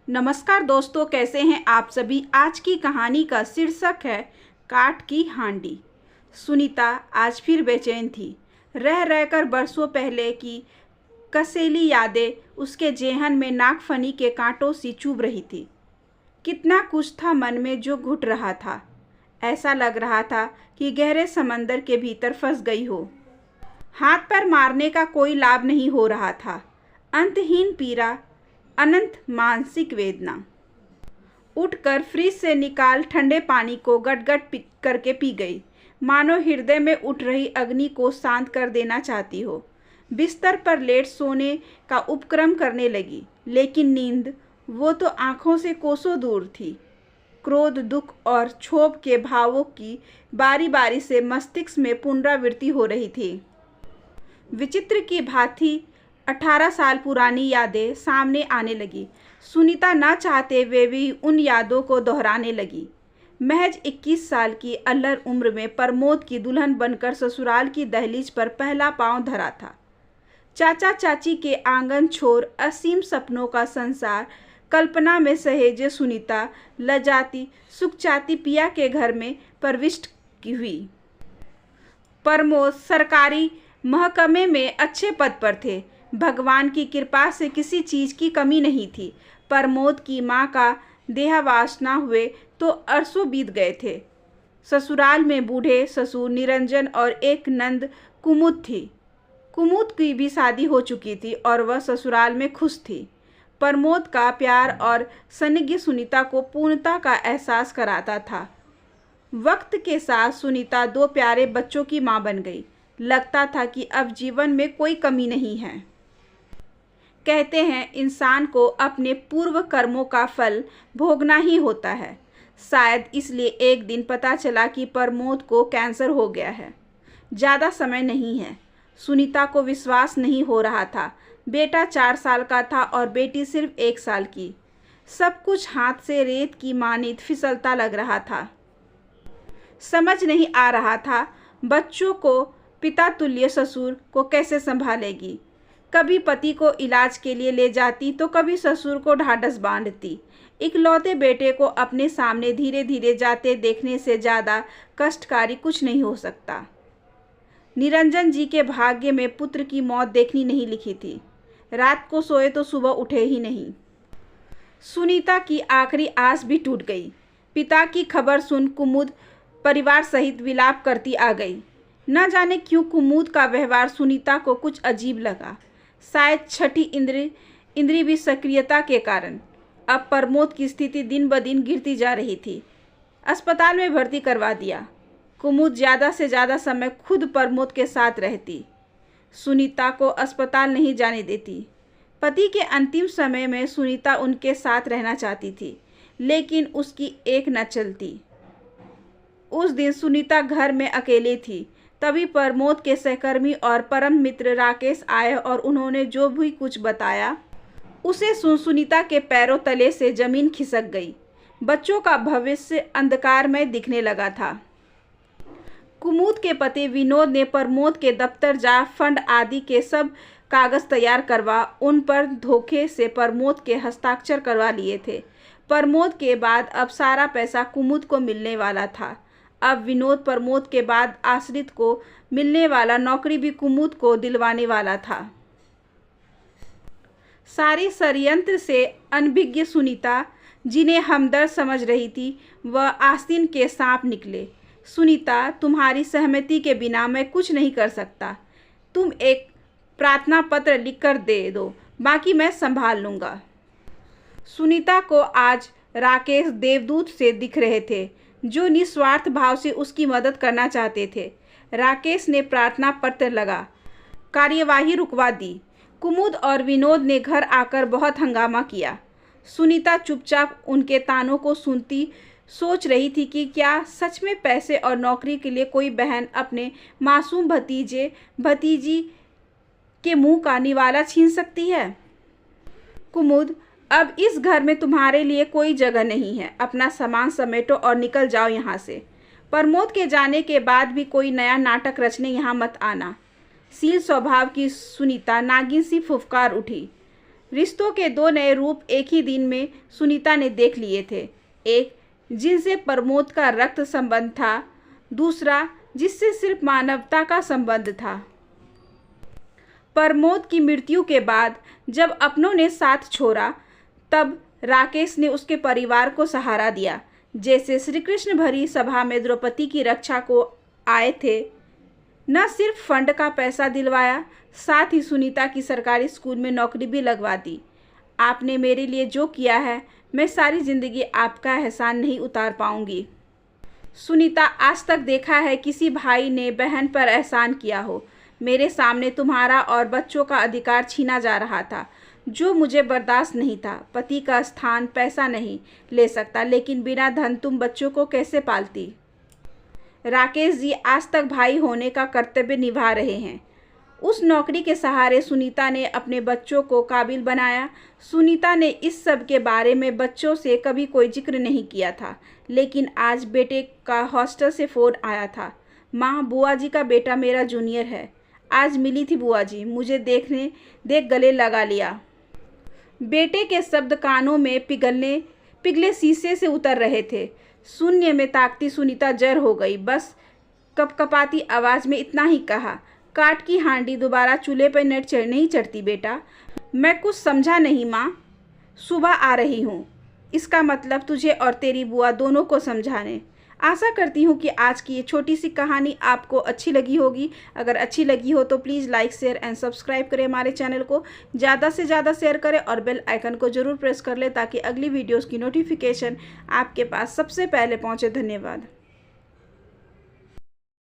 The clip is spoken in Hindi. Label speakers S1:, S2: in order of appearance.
S1: नमस्कार दोस्तों, कैसे हैं आप सभी। आज की कहानी का शीर्षक है काठ की हांडी। सुनीता आज फिर बेचैन थी। रह रहकर बरसों पहले की कसैली यादें उसके जेहन में नागफनी के कांटों सी चुभ रही थी। कितना कुछ था मन में जो घुट रहा था। ऐसा लग रहा था कि गहरे समंदर के भीतर फंस गई हो। हाथ पैर मारने का कोई लाभ नहीं हो रहा था। अंतहीन पीड़ा, अनंत मानसिक वेदना। उठकर फ्रिज से निकाल ठंडे पानी को गट-गट करके पी गई, मानो हृदय में उठ रही अग्नि को शांत कर देना चाहती हो। बिस्तर पर लेट सोने का उपक्रम करने लगी, लेकिन नींद वो तो आंखों से कोसों दूर थी। क्रोध, दुख और क्षोभ के भावों की बारी बारी से मस्तिष्क में पुनरावृत्ति हो रही थी। विचित्र की भांति 18 साल पुरानी यादें सामने आने लगी। सुनीता न चाहते वे भी उन यादों को दोहराने लगी। महज 21 साल की अल्लड़ उम्र में प्रमोद की दुल्हन बनकर ससुराल की दहलीज पर पहला पांव धरा था। चाचा चाची के आंगन छोर असीम सपनों का संसार कल्पना में सहेजे सुनीता लजाती सुखचाती पिया के घर में प्रविष्ट की हुई। प्रमोद सरकारी महकमे में अच्छे पद पर थे। भगवान की कृपा से किसी चीज की कमी नहीं थी। प्रमोद की माँ का देहावसान हुए तो अरसों बीत गए थे। ससुराल में बूढ़े ससुर निरंजन और एक नंद कुमुद थी। कुमुद की भी शादी हो चुकी थी और वह ससुराल में खुश थी। प्रमोद का प्यार और स्नेह सुनीता को पूर्णता का एहसास कराता था। वक्त के साथ सुनीता 2 प्यारे बच्चों की माँ बन गई। लगता था कि अब जीवन में कोई कमी नहीं है। कहते हैं इंसान को अपने पूर्व कर्मों का फल भोगना ही होता है। शायद इसलिए एक दिन पता चला कि प्रमोद को कैंसर हो गया है। ज़्यादा समय नहीं है। सुनीता को विश्वास नहीं हो रहा था। बेटा 4 साल का था और बेटी सिर्फ 1 साल की। सब कुछ हाथ से रेत की मानित फिसलता लग रहा था। समझ नहीं आ रहा था बच्चों को पिता तुल्य ससुर को कैसे संभालेगी। कभी पति को इलाज के लिए ले जाती तो कभी ससुर को ढाढ़स बांधती। इकलौते बेटे को अपने सामने धीरे धीरे जाते देखने से ज़्यादा कष्टकारी कुछ नहीं हो सकता। निरंजन जी के भाग्य में पुत्र की मौत देखनी नहीं लिखी थी। रात को सोए तो सुबह उठे ही नहीं। सुनीता की आखिरी आस भी टूट गई। पिता की खबर सुन कुमुद परिवार सहित विलाप करती आ गई। न जाने क्यों कुमुद का व्यवहार सुनीता को कुछ अजीब लगा। शायद छठी इंद्री भी सक्रियता के कारण। अब प्रमोद की स्थिति दिन ब दिन गिरती जा रही थी। अस्पताल में भर्ती करवा दिया। कुमुद ज़्यादा से ज़्यादा समय खुद प्रमोद के साथ रहती। सुनीता को अस्पताल नहीं जाने देती। पति के अंतिम समय में सुनीता उनके साथ रहना चाहती थी, लेकिन उसकी एक न चलती। उस दिन सुनीता घर में अकेली थी। तभी प्रमोद के सहकर्मी और परम मित्र राकेश आए और उन्होंने जो भी कुछ बताया उसे सुन सुनीता के पैरों तले से जमीन खिसक गई। बच्चों का भविष्य अंधकार में दिखने लगा था। कुमुद के पति विनोद ने प्रमोद के दफ्तर जा फंड आदि के सब कागज तैयार करवा उन पर धोखे से प्रमोद के हस्ताक्षर करवा लिए थे। प्रमोद के बाद अब सारा पैसा कुमुद को मिलने वाला था। अब विनोद प्रमोद के बाद आश्रित को मिलने वाला नौकरी भी कुमुद को दिलवाने वाला था। सारी षड्यंत्र से अनभिज्ञ सुनीता, जिन्हें हमदर्द समझ रही थी, वह आस्तीन के सांप निकले। सुनीता, तुम्हारी सहमति के बिना मैं कुछ नहीं कर सकता। तुम एक प्रार्थना पत्र लिखकर दे दो, बाकी मैं संभाल लूँगा। सुनीता को आज राकेश देवदूत से दिख रहे थे, जो निस्वार्थ भाव से उसकी मदद करना चाहते थे। राकेश ने प्रार्थना पत्र लगा, कार्यवाही रुकवा दी। कुमुद और विनोद ने घर आकर बहुत हंगामा किया। सुनीता चुपचाप उनके तानों को सुनती सोच रही थी कि क्या सच में पैसे और नौकरी के लिए कोई बहन अपने मासूम भतीजे भतीजी के मुंह का निवाला छीन सकती है। कुमुद, अब इस घर में तुम्हारे लिए कोई जगह नहीं है। अपना सामान समेटो और निकल जाओ यहाँ से। प्रमोद के जाने के बाद भी कोई नया नाटक रचने यहाँ मत आना। सील स्वभाव की सुनीता नागिन सी फुफकार उठी। रिश्तों के दो नए रूप एक ही दिन में सुनीता ने देख लिए थे। एक जिनसे प्रमोद का रक्त संबंध था, दूसरा जिससे सिर्फ मानवता का संबंध था। प्रमोद की मृत्यु के बाद जब अपनों ने साथ छोड़ा, तब राकेश ने उसके परिवार को सहारा दिया। जैसे श्री कृष्ण भरी सभा में द्रौपदी की रक्षा को आए थे, न सिर्फ फंड का पैसा दिलवाया, साथ ही सुनीता की सरकारी स्कूल में नौकरी भी लगवा दी। आपने मेरे लिए जो किया है, मैं सारी ज़िंदगी आपका एहसान नहीं उतार पाऊंगी। सुनीता, आज तक देखा है किसी भाई ने बहन पर एहसान किया हो। मेरे सामने तुम्हारा और बच्चों का अधिकार छीना जा रहा था, जो मुझे बर्दाश्त नहीं था। पति का स्थान पैसा नहीं ले सकता, लेकिन बिना धन तुम बच्चों को कैसे पालती? राकेश जी आज तक भाई होने का कर्तव्य निभा रहे हैं। उस नौकरी के सहारे सुनीता ने अपने बच्चों को काबिल बनाया। सुनीता ने इस सब के बारे में बच्चों से कभी कोई जिक्र नहीं किया था, लेकिन आज बेटे का हॉस्टल से फ़ोन आया था। माँ, बुआ जी का बेटा मेरा जूनियर है। आज मिली थी बुआ जी, मुझे देख गले लगा लिया। बेटे के शब्द कानों में पिघले शीशे से उतर रहे थे। शून्य में ताकती सुनीता जर हो गई। बस कपकपाती आवाज़ में इतना ही कहा, काठ की हांडी दोबारा चूल्हे पर नहीं चढ़ती बेटा। मैं कुछ समझा नहीं माँ। सुबह आ रही हूँ, इसका मतलब तुझे और तेरी बुआ दोनों को समझाने। आशा करती हूँ कि आज की ये छोटी सी कहानी आपको अच्छी लगी होगी। अगर अच्छी लगी हो तो please like, share and subscribe करें हमारे चैनल को। ज़्यादा से ज़्यादा शेयर करें और बेल आइकन को ज़रूर प्रेस कर लें, ताकि अगली वीडियोज़ की नोटिफिकेशन आपके पास सबसे पहले पहुँचे। धन्यवाद।